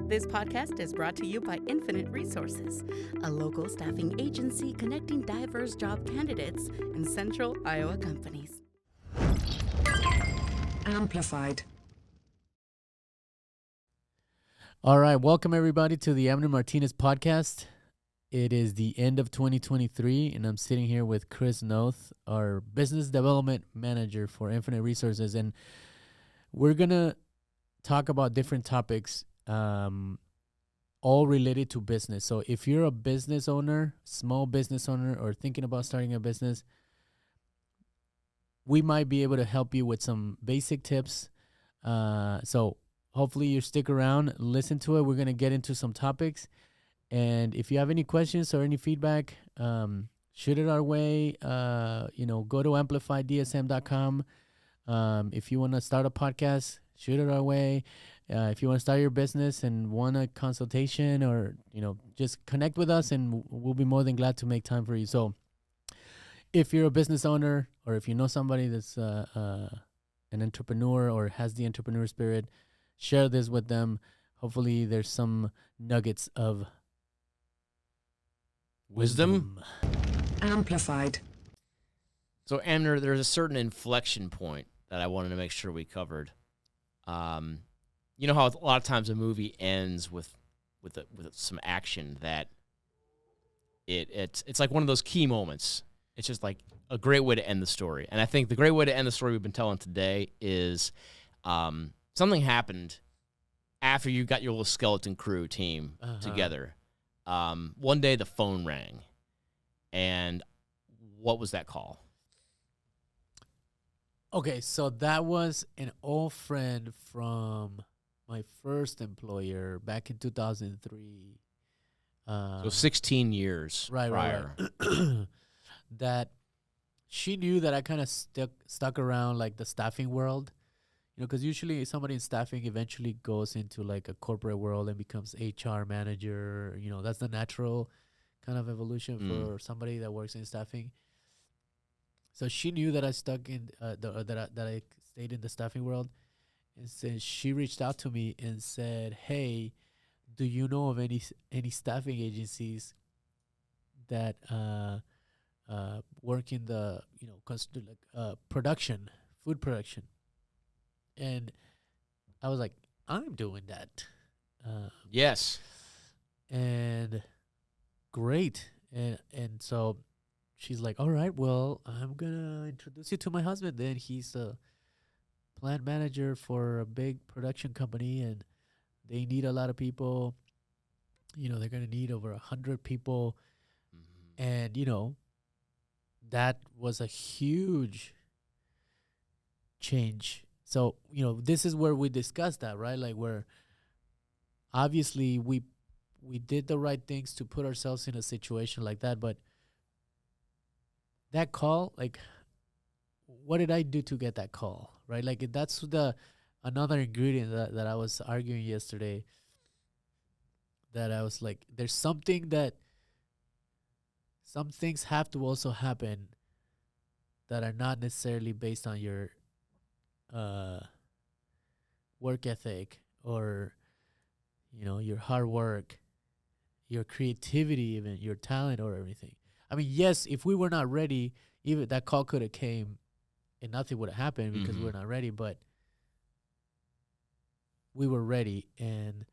This podcast is brought to you by Infinite Resources, a local staffing agency connecting diverse job candidates in central Iowa companies. Amplified. All right, welcome everybody to the Amner Martinez podcast. It is the end of 2023, and I'm sitting here with Chris Noth, our business development manager for Infinite Resources, and we're gonna talk about different topics, all related to business. So if you're a business owner, small business owner, or thinking about starting a business, we might be able to help you with some basic tips. So hopefully you stick around, listen to it. We're going to get into some topics. And if you have any questions or any feedback, shoot it our way. Go to amplifydsm.com. If you want to start a podcast, shoot it our way. If you want to start your business and want a consultation or, just connect with us, and we'll be more than glad to make time for you. So if you're a business owner, or if you know somebody that's an entrepreneur or has the entrepreneur spirit, share this with them. Hopefully there's some nuggets of wisdom. Amplified. So, Amner, there's a certain inflection point that I wanted to make sure we covered. You know how a lot of times a movie ends with some action that it's like one of those key moments. It's just like a great way to end the story. And I think the great way to end the story we've been telling today is something happened after you got your little skeleton crew team together. One day the phone rang. And what was that call? Okay, so that was an old friend from my first employer back in 2003. So 16 years prior. Right. That she knew that I kind of stuck around like the staffing world, because usually somebody in staffing eventually goes into like a corporate world and becomes HR manager. That's the natural kind of evolution for somebody that works in staffing. So she knew that I stuck in that I stayed in the staffing world, and so she reached out to me and said, "Hey, do you know of any staffing agencies that work in the production, food production?" And I was like, "I'm doing that." Yes. And great, and so she's like, "All right, well, I'm gonna introduce you to my husband. Then he's a plant manager for a big production company, and they need a lot of people. They're gonna need over 100 people." And that was a huge change. So this is where we discussed that, right? Like, where obviously we did the right things to put ourselves in a situation like that, but that call, like, what did I do to get that call, right? Like, that's another ingredient that I was arguing yesterday, that I was like, there's something that some things have to also happen that are not necessarily based on your work ethic or, your hard work, your creativity, even your talent or everything. I mean, yes, if we were not ready, even that call could have came and nothing would have happened because we're not ready, but we were ready and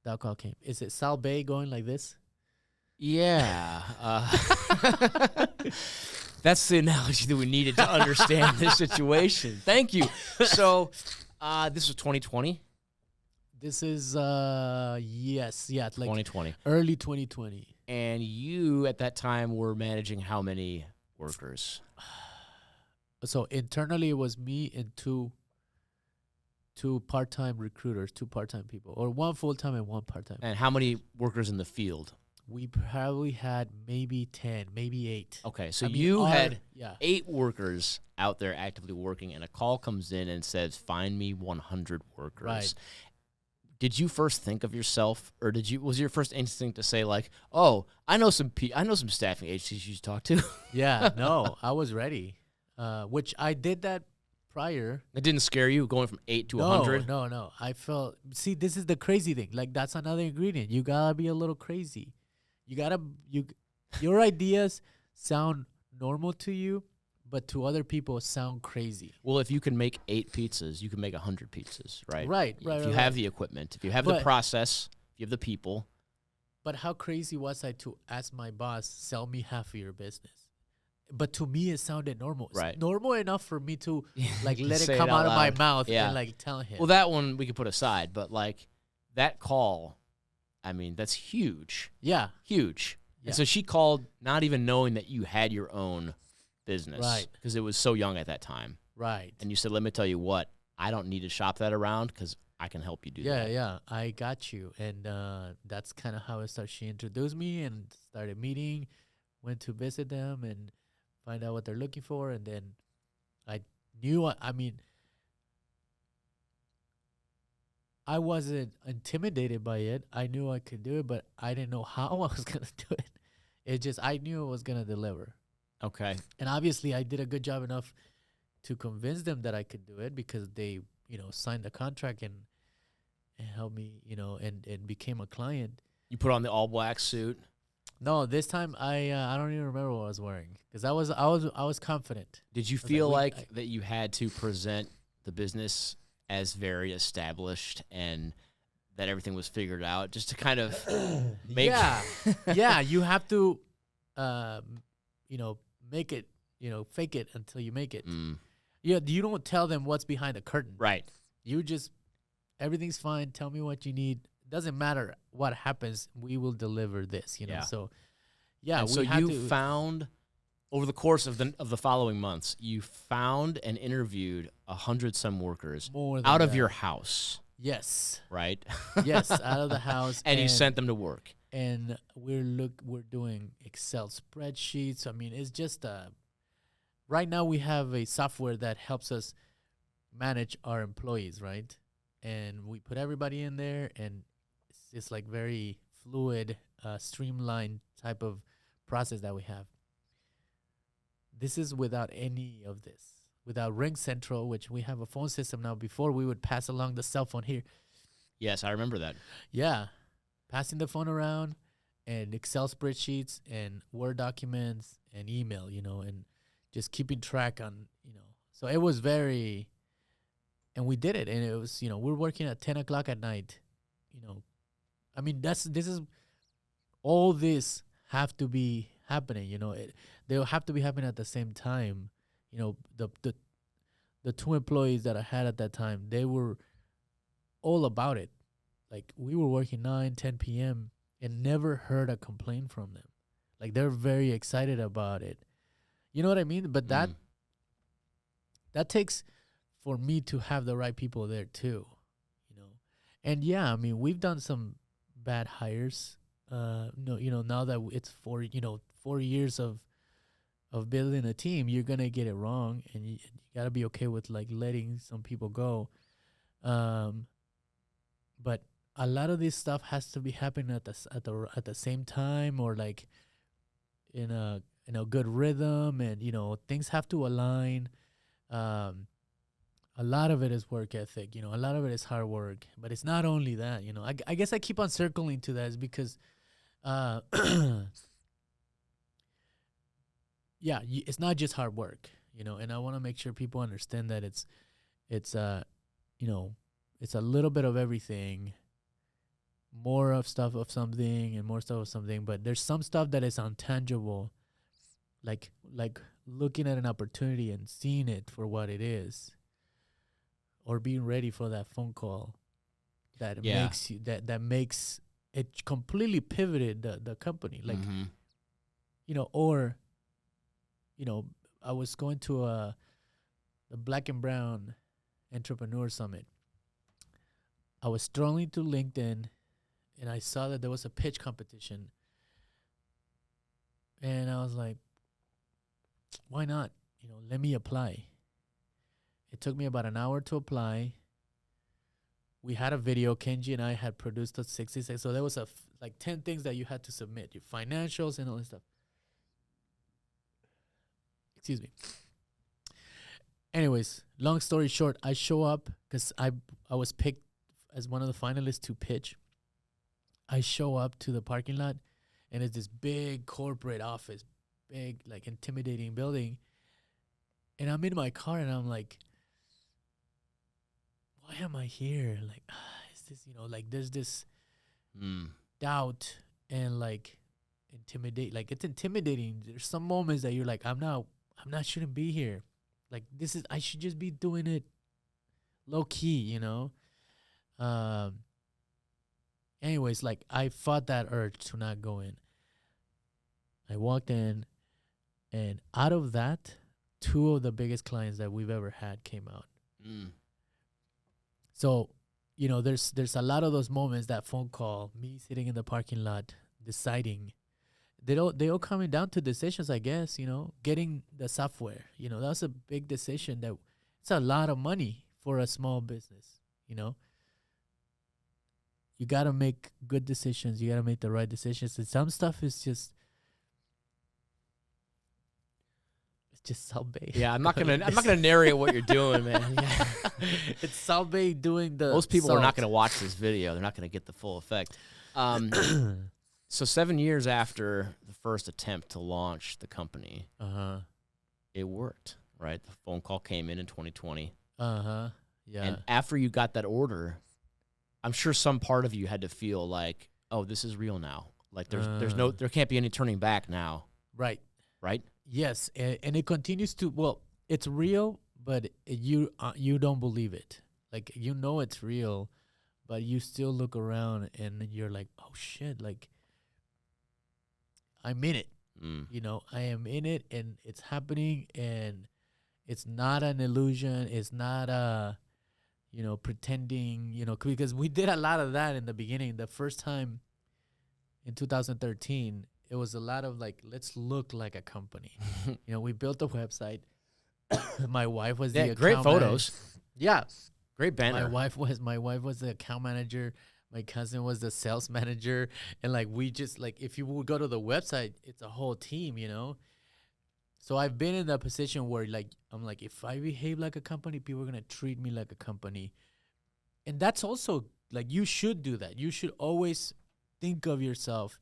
that call came. Is it Sal Bay going like this? Yeah. That's the analogy that we needed to understand this situation. Thank you. So this was 2020? This is, yes, yeah, like 2020. Early 2020. And you, at that time, were managing how many workers? So internally, it was me and two part-time recruiters, 2 part-time people, or 1 full-time and 1 part-time. And how many workers in the field? We probably had maybe 10, maybe 8. Okay, so had 8 workers out there actively working, and a call comes in and says, "Find me 100 workers." Right. Did you first think of yourself, or was your first instinct to say like, "Oh, I know some staffing agencies you should talk to"? Yeah, no, I was ready. Which I did that prior. It didn't scare you going from 8 to No, 100? no. I felt. See, this is the crazy thing. Like that's another ingredient. You gotta be a little crazy. Your ideas sound normal to you, but to other people sound crazy. Well, if you can make 8 pizzas, you can make 100 pizzas, right? Right. If you have the equipment, if you have the process, if you have the people. But how crazy was I to ask my boss, sell me half of your business? But to me, it sounded normal. It's Right. normal enough for me to like let Say it it come out out of my loud. mouth Yeah. and like tell him. Well, that one we could put aside, but like that call, I mean, that's huge. Yeah. Huge. Yeah. And so she called not even knowing that you had your own business. Right. Because it was so young at that time. Right. And you said, let me tell you what, I don't need to shop that around because I can help you do that. Yeah. I got you. And that's kind of how it started. She introduced me and started meeting, went to visit them and find out what they're looking for. And then I knew, I mean, I wasn't intimidated by it. I knew I could do it, but I didn't know how I was going to do it. It just, I knew it was going to deliver. Okay. And obviously I did a good job enough to convince them that I could do it because they, signed the contract and helped me, and became a client. You put on the all black suit. No, this time I don't even remember what I was wearing because I was confident. Did you was feel like, like that you had to present the business as very established and that everything was figured out just to kind of make Yeah, you have to, make it, fake it until you make it. Yeah, you don't tell them what's behind the curtain. Right. You just, everything's fine. Tell me what you need. Doesn't matter what happens. We will deliver this, Yeah. So, yeah. And so you found over the course of the following months, you found and interviewed 100-some workers more than out of that. your house, Yes. right? Yes, out of the house. and you sent them to work. And we're doing Excel spreadsheets. I mean, it's just right now we have a software that helps us manage our employees, right? And we put everybody in there, and it's like very fluid, streamlined type of process that we have. This is without any of this, without Ring Central, which we have a phone system now. Before we would pass along the cell phone here. Yes, I remember that. Yeah, passing the phone around, and Excel spreadsheets and Word documents and email, and just keeping track on, So it was very, and we did it, and it was, we're working at 10 o'clock at night, I mean, this is, all this have to be happening, they'll have to be happening at the same time. The 2 employees that I had at that time, they were all about it. Like, we were working 9, 10 p.m. and never heard a complaint from them. Like, they're very excited about it. You know what I mean? But that takes for me to have the right people there too, And yeah, I mean, we've done some bad hires. No, now that it's 4 years of building a team, you're gonna get it wrong, and you gotta be okay with like letting some people go. But a lot of this stuff has to be happening at the same time, or like in a good rhythm, and things have to align. A lot of it is work ethic, a lot of it is hard work, but it's not only that, I guess I keep on circling to that is because, yeah, it's not just hard work, and I want to make sure people understand that it's a little bit of everything, more of stuff of something and more stuff of something, but there's some stuff that is intangible, like looking at an opportunity and seeing it for what it is, or being ready for that phone call that makes you that makes it completely pivoted the company, like or I was going to the Black and Brown Entrepreneur Summit. I was strolling to LinkedIn, and I saw that there was a pitch competition, and I was like, why not? Let me apply. It took me about an hour to apply. We had a video. Kenji and I had produced a 66. So there was like 10 things that you had to submit, your financials and all this stuff. Excuse me. Anyways, long story short, I show up because I was picked as one of the finalists to pitch. I show up to the parking lot, and it's this big corporate office, big, like, intimidating building. And I'm in my car, and I'm like, why am I here? Like, is this, like, there's this doubt and, like, intimidate. Like, it's intimidating. There's some moments that you're like, shouldn't be here. Like, I should just be doing it low key, Anyways, like, I fought that urge to not go in. I walked in, and out of that, 2 of the biggest clients that we've ever had came out. So, there's a lot of those moments, that phone call, me sitting in the parking lot, deciding. They all coming down to decisions, I guess, getting the software. That's a big decision. It's a lot of money for a small business, You got to make good decisions. You got to make the right decisions. And some stuff is just South Bay. Yeah, I'm not gonna narrate what you're doing, man. Yeah. It's South Bay doing the. Most people salt. are not gonna watch this video. They're not gonna get the full effect. So 7 years after the first attempt to launch the company, it worked. Right, the phone call came in 2020. Yeah. And after you got that order, I'm sure some part of you had to feel like, oh, this is real now. Like there can't be any turning back now. Right. Right. Yes, and it continues to. Well, it's real, but you don't believe it. Like, it's real, but you still look around and you're like, oh shit, like, I'm in it. I am in it, and it's happening, and it's not an illusion. It's not pretending. Because we did a lot of that in the beginning. The first time in 2013. It was a lot of, like, let's look like a company. We built a website. My wife was the account great photos. manager. Yeah, Great banner. My wife was the account manager. My cousin was the sales manager, and, like, we just, like, if you would go to the website, it's a whole team. So I've been in that position where, like, I'm like, if I behave like a company, people are gonna treat me like a company, and that's also, like, you should do that. You should always think of yourself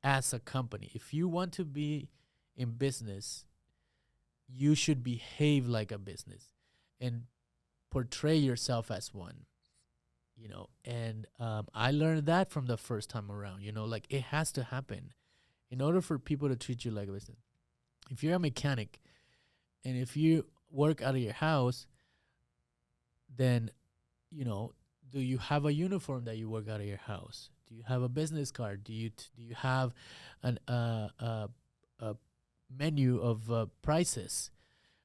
as a company. If you want to be in business, you should behave like a business and portray yourself as one, and I learned that from the first time around. Like, it has to happen in order for people to treat you like a business. If you're a mechanic and if you work out of your house, then, do you have a uniform that you work out of your house? Do you have a business card? Do you have a menu of prices,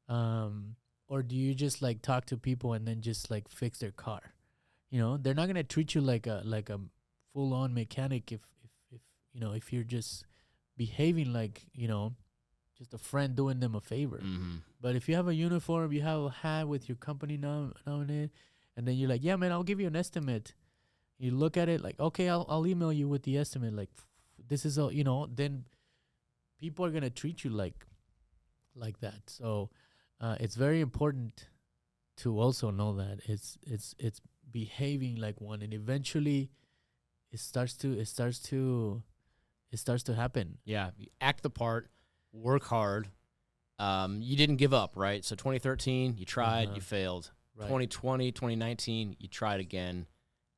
or do you just, like, talk to people and then just, like, fix their car? They're not gonna treat you like a full on mechanic if you're just behaving like just a friend doing them a favor. But if you have a uniform, you have a hat with your company now on it, and then you're like, yeah, man, I'll give you an estimate. You look at it like, okay, I'll email you with the estimate. Like, this is all, then people are going to treat you like that. So it's very important to also know that it's behaving like one, and eventually it starts to happen. Yeah, you act the part, work hard. You didn't give up, right? So 2013, you tried, you failed. Right. 2020, 2019, you tried again,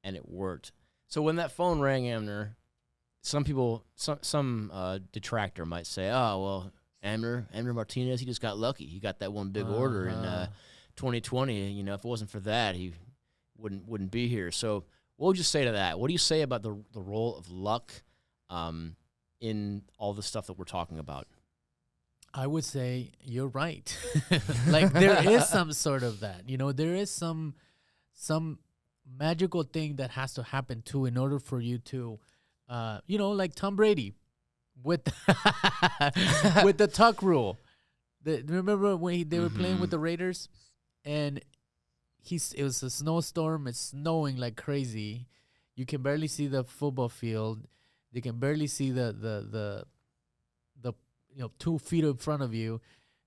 and it worked. So when that phone rang, Amner, some people, some detractor might say, oh, well, Amner Martinez, he just got lucky. He got that one big order in 2020. If it wasn't for that, he wouldn't be here. So what would you say to that? What do you say about the role of luck in all the stuff that we're talking about? I would say you're right. Like, there is some sort of that. There is some magical thing that has to happen too in order for you to, like Tom Brady with with the tuck rule. Remember when they were playing with the Raiders, and it was a snowstorm. It's snowing like crazy. You can barely see the football field. You can barely see the 2 feet in front of you.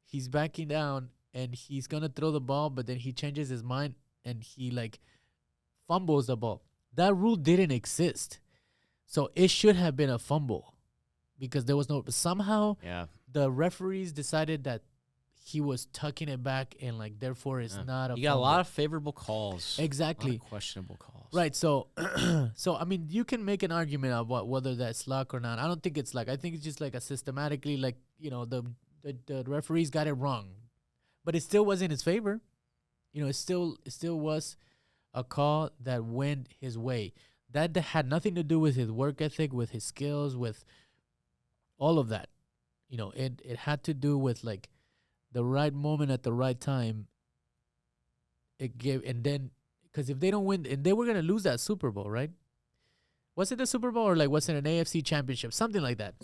He's backing down, and he's gonna throw the ball, but then he changes his mind and he like fumbles the ball. That rule didn't exist, so it should have been a fumble because there was no. Somehow, Yeah. the referees decided that he was tucking it back and like therefore it's not a. You got a fumble. lot of favorable calls. Exactly. A lot of questionable calls. Right. So, so I mean, you can make an argument of whether that's luck or not. I don't think it's luck. I think it's just like a systematically, like the referees got it wrong, but it still was in his favor. It still was a call that went his way. That had nothing to do with his work ethic, with his skills, with all of that. It had to do with like the right moment at the right time. It gave, and then because if they don't win, and they were gonna lose that Super Bowl, right? Was it the Super Bowl or like was it an AFC championship, something like that?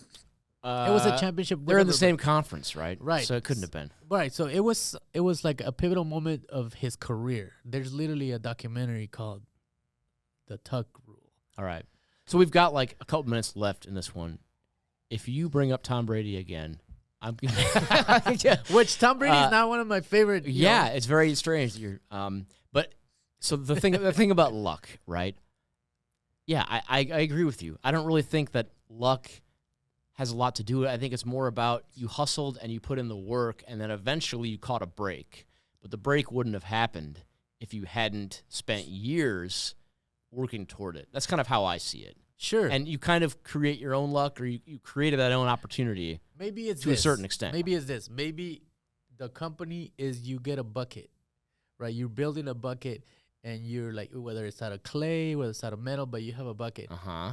It was a championship. They're in whatever, the same conference, right? Right. So it couldn't have been. Right. So it was like a pivotal moment of his career. There's literally a documentary called The Tuck Rule. All right. So we've got like a couple minutes left in this one. If you bring up Tom Brady again, I'm gonna Which Tom Brady is not one of my favorite. Yeah, it's very strange. But so the thing about luck, right? Yeah, I agree with you. I don't really think that luck has a lot to do with it. I think it's more about you hustled and you put in the work, and then eventually you caught a break. But the break wouldn't have happened if you hadn't spent years working toward it. That's kind of how I see it. Sure. And you kind of create your own luck, or you created that own opportunity. Maybe it's to a certain extent. Maybe it's this. Maybe the company is you get a bucket, right? You're building a bucket, and you're like, whether it's out of clay, whether it's out of metal, but you have a bucket. Uh-huh.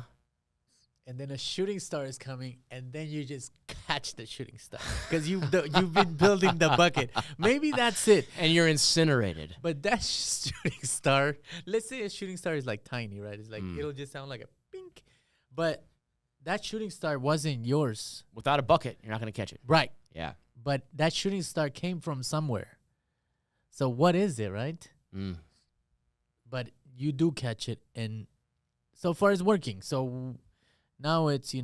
And then a shooting star is coming, and then you just catch the shooting star because you've been building the bucket. Maybe that's it. And you're incinerated. But that shooting star, let's say a shooting star is like tiny, right? It's like it'll just sound like a pink, but that shooting star wasn't yours. Without a bucket, you're not going to catch it. Right. Yeah. But that shooting star came from somewhere. So what is it, right? But you do catch it, and so far it's working. So now it's,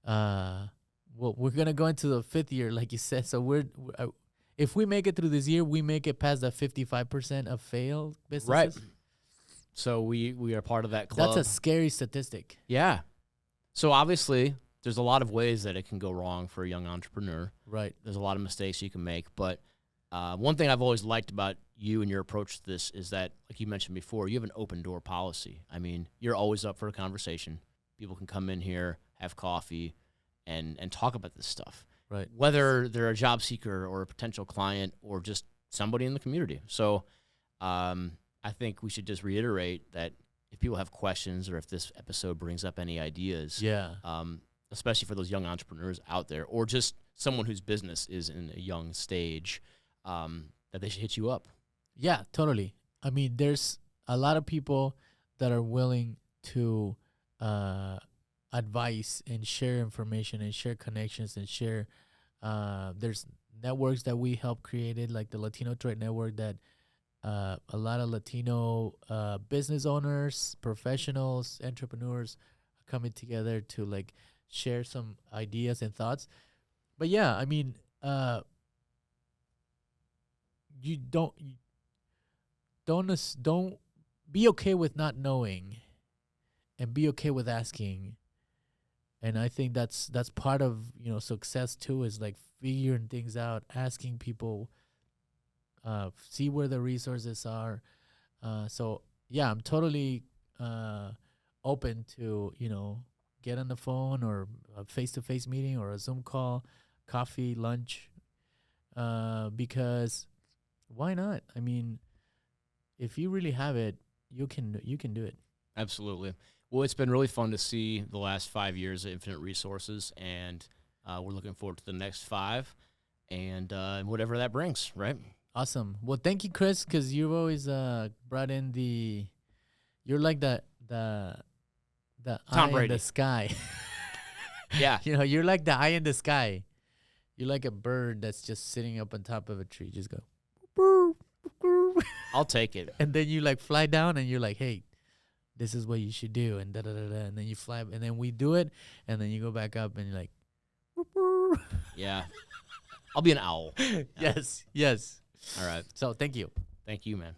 well, we're going to go into the 5th year, like you said. So if we make it through this year, we make it past the 55% of failed businesses. Right. So we are part of that club. That's a scary statistic. Yeah. So obviously, there's a lot of ways that it can go wrong for a young entrepreneur. Right. There's a lot of mistakes you can make. But one thing I've always liked about you and your approach to this is that, like you mentioned before, you have an open door policy. I mean, you're always up for a conversation. People can come in here, have coffee, and talk about this stuff. Right. Whether they're a job seeker or a potential client or just somebody in the community. So I think we should just reiterate that if people have questions or if this episode brings up any ideas, especially for those young entrepreneurs out there or just someone whose business is in a young stage, that they should hit you up. Yeah, totally. I mean, there's a lot of people that are willing to advise and share information and share connections and share. There's networks that we help created, like the Latino Trade Network, that a lot of Latino business owners, professionals, entrepreneurs are coming together to like share some ideas and thoughts. But yeah, I mean, you don't be okay with not knowing, and be okay with asking. And I think that's part of success too, is like figuring things out, asking people, see where the resources are. So yeah, I'm totally open to get on the phone or a face-to-face meeting or a Zoom call, coffee, lunch, because why not? I mean, if you really have it, you can do it. Absolutely. Well, it's been really fun to see the last 5 years of Infinite Resources, and we're looking forward to the next 5 and whatever that brings, right? Awesome. Well, thank you, Chris, because you've always brought in you're like the Tom eye Brady in the sky. Yeah. You're like the eye in the sky. You're like a bird that's just sitting up on top of a tree. Just go. I'll take it. And then you like fly down and you're like, hey, this is what you should do. And and then you fly, and then we do it. And then you go back up and you're like, yeah. I'll be an owl. Yes. Yes. All right. So thank you. Thank you, man.